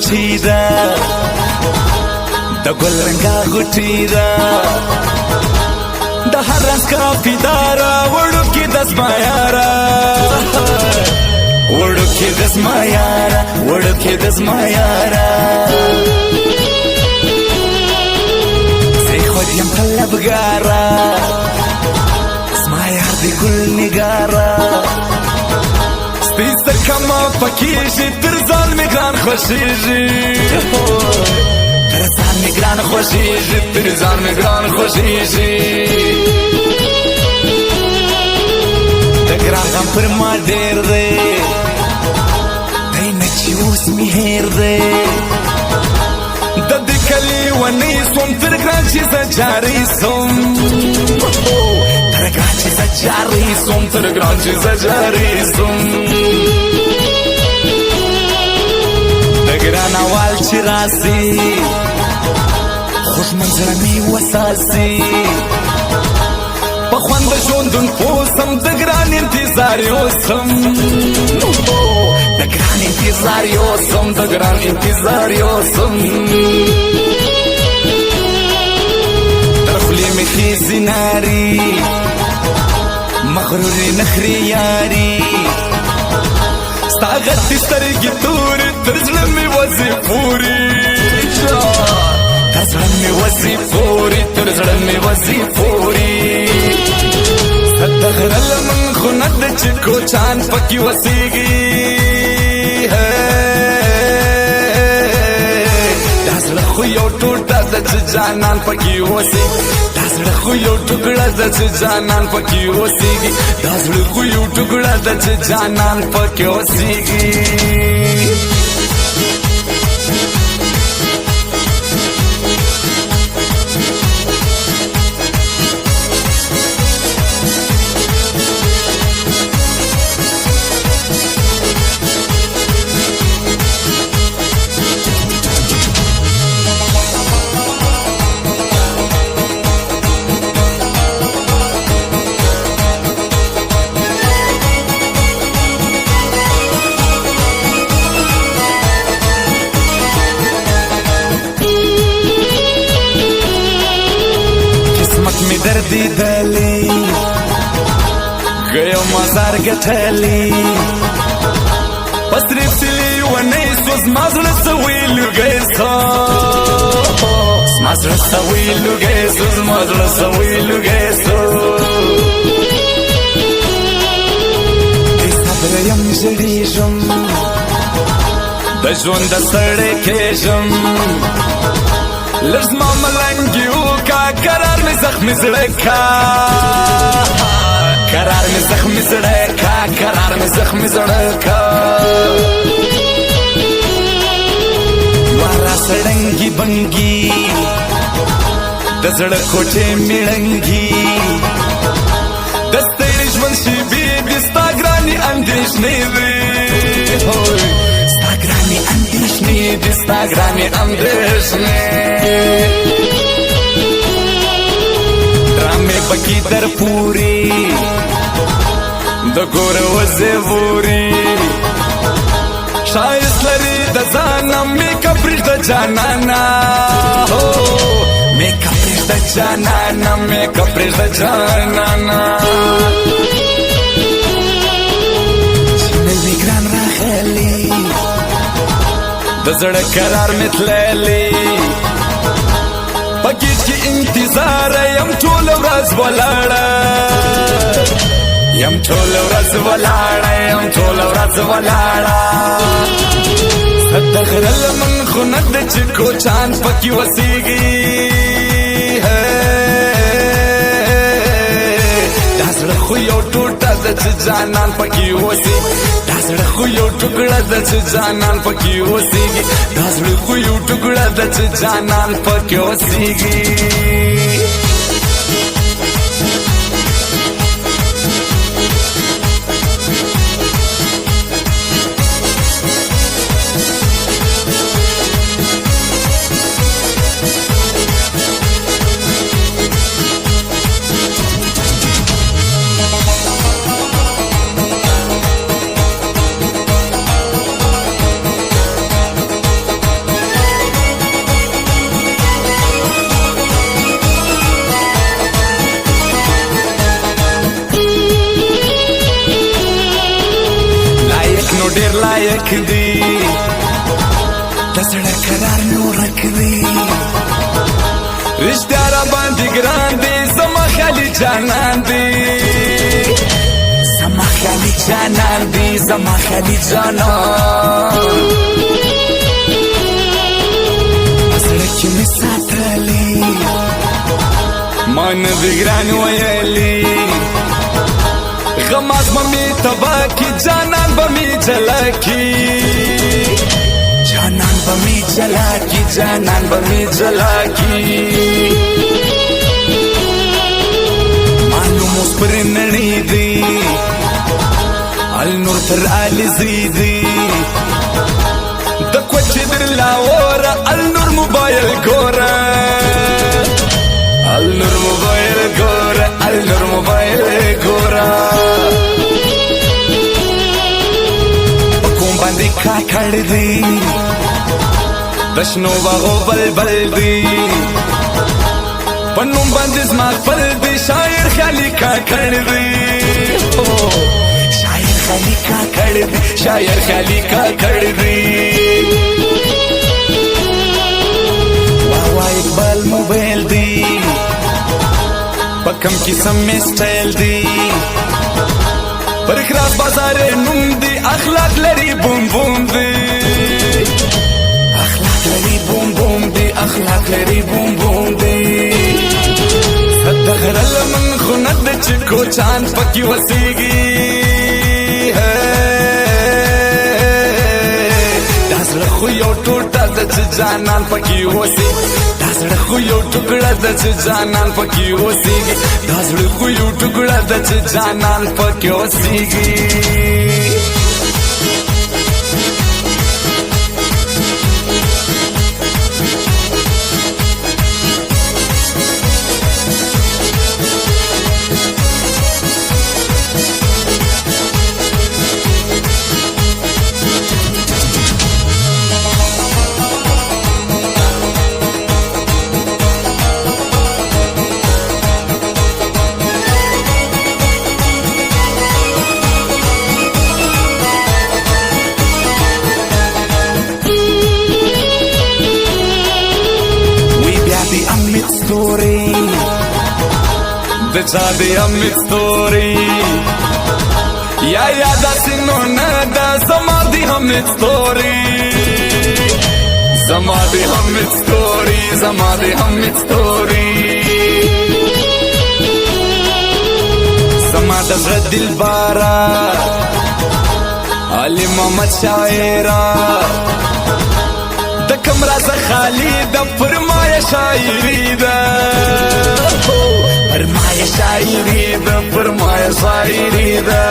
بچیدا د ګل رنګا غټیدا د هر رنګ کافیدارا وړو کې د زمایارا وړو کې د زمایارا وړو کې د زمایارا زه خو یم طلبګارا زمایار د ګل نګارا سپیستر کما پکیږي تر ځان می ګران خوشیږي تر ځان می ګران خوشیږي تر ځان می ګران خوشیږي د ګران غم پر ما ډېر دی دی نه چې اوس می هېر دی د دې کلي ونې سوم تر ګران چې زه جاري سوم تر ګران چې زه جاري سوم تر ګران چې زه جاري سوم د ګران اول چې راسي خوش منظره می وساسي په خوند د ژوندون پوسم د ګران انتظار یوسم د ګران انتظار یوسم د ګران انتظار یوسم تر خولې مې خیزي ناري مغرورې نخرې یاري ستا غټې سترګې تورې تر زړه مې وځي پورې تر زړه مې وځي پورې تر زړه مې وځي پورې د غره لمن خو نه ده چې کوچان پکې وسیږي دا زړه خو یو ټوټه ده چې جانان پکې اوسېږي دا زړه خو یو ټوکړه ده چې جانان پکې اوسېږي دا زړه خو یو ټوکړه ده چې جانان پکې اوسېږي می دردی دلی گیو مزار گتلی پس ریفتلی و نیسوز مازل سویلو گیسو مازل سویلو گیسوز مازل سویلو گیسو دیسابر یم جلیشم دجون دستره کشم لرز ما ملنگیو کا قرار می زخمی زڑکا قرار می زخمی زڑکا قرار می زخمی زڑکا وارا سڑنگی بنگی دزڑ کوٹے میڑنگی دستیڑی جون شی بی دستا گرانی اندیش نیوی ستاگرانی اندیش نیوی ستاگرانی اندیش نیوی ड्रामे पकी दर पूरी द गोर वजेवूरी शायद लरी द जाना मेकअप रिश द जानाना हो मेकअप रिश द जानाना मेकअप रिश द जानाना नवी ग्रान राखली द जड़ करार मिथलेली پکیټ کې انتظار یم ټول ورځ ولاړه یم ټول ورځ ولاړه یم ټول ورځ ولاړه صدق لمن خو نه ده چې کوچان پکې وسیږي دا زړه خو یو ټوټه ده چې جانان پکې اوسېږي دا زړه خو یو ټوکړه ده چې جانان پکې اوسېږي دا زړه خو یو ټوکړه ده چې جانان پکې اوسېږي ډیر لایق دی د زړه قرار نور کړی رشتیا را باندې ګران دی زما خالي جانان دی زما خالي جانان دی زما خالي جانان زړه کې مې ساتلی ما نه دی ګران ویلی غماز ممی تبا کی جانان بمی جلا کی جانان بمی جلا کی جانان بمی جلا کی معلوم اس پر نڑی دی النور تر آلی زیدی دکوچ در لاورا النور موبایل گورا النور موبایل گورا النور موبایل گورا پکوم باندې کاکړ دی دشنو باغو بلبل دی پنوم باندې زما خپل دی شاعر خالي کاکړ دی شاعر خالي کاکړ دی شاعر خالي کاکړ دی واه اقبال موبایل دی پکم قسم میں سٹائل دی پر اخراس بازار نوم دی اخلاق لري بوم بوم دی اخلاق لري بوم بوم دی اخلاق لري بوم بوم دی صدق من خند چکو چاند پکی وسیگی دازړه خو یو ټوټه د جانان پکی وسی دازړه خو یو ټوکړه د جانان پکی وسیږي دازړه خو یو ټوکړه د جانان پکی وسیږي story the chade amit story ya da sino nada samadhi amit story samadhi amit story samadhi amit story samada dil bara ali mohammad shaira د کمرا ز خالی د فرمای شاعری دا فرمای شاعری دا فرمای شاعری دا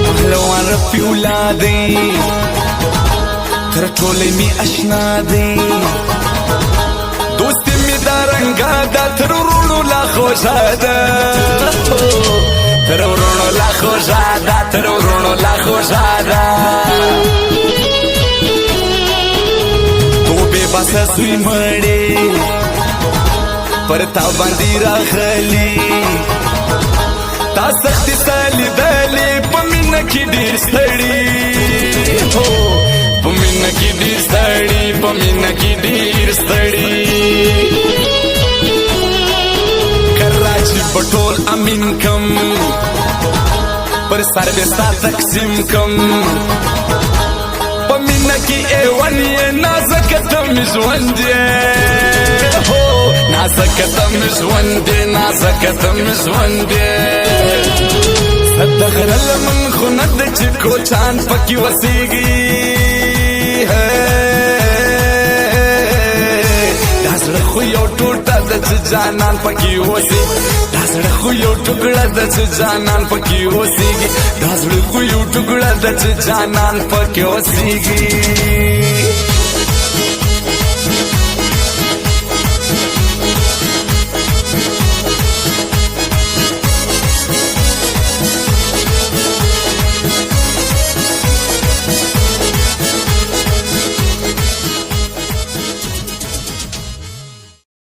پهلوان رفی اولادی تر ټولې می اشنا دی دوست می دا رنگا دا تر ورونو لا خوشاده تر ورونو لا خوشاده تر ورونو لا خوشاده بس سوی مړې پر تا باندې راخلی تا سخت سالي دلې پمن کې ډېر ستړي پمن کې ډېر ستړي پمن کې ډېر ستړي کراچي پټول امین کم پر سر دې ستا تقسیم کم کی ایوان یہ نازکتم ژوندې نازکتم ژوندې نازکتم ژوندې صدق من خند چکو چاند پکی وسیږي دازړه خو یو ټوټه د جانان پکی وسی دازړه خو یو ټوکړه د جانان پکی وسیږي دازړه خو یو ټوکړه د جانان پکی وسیږي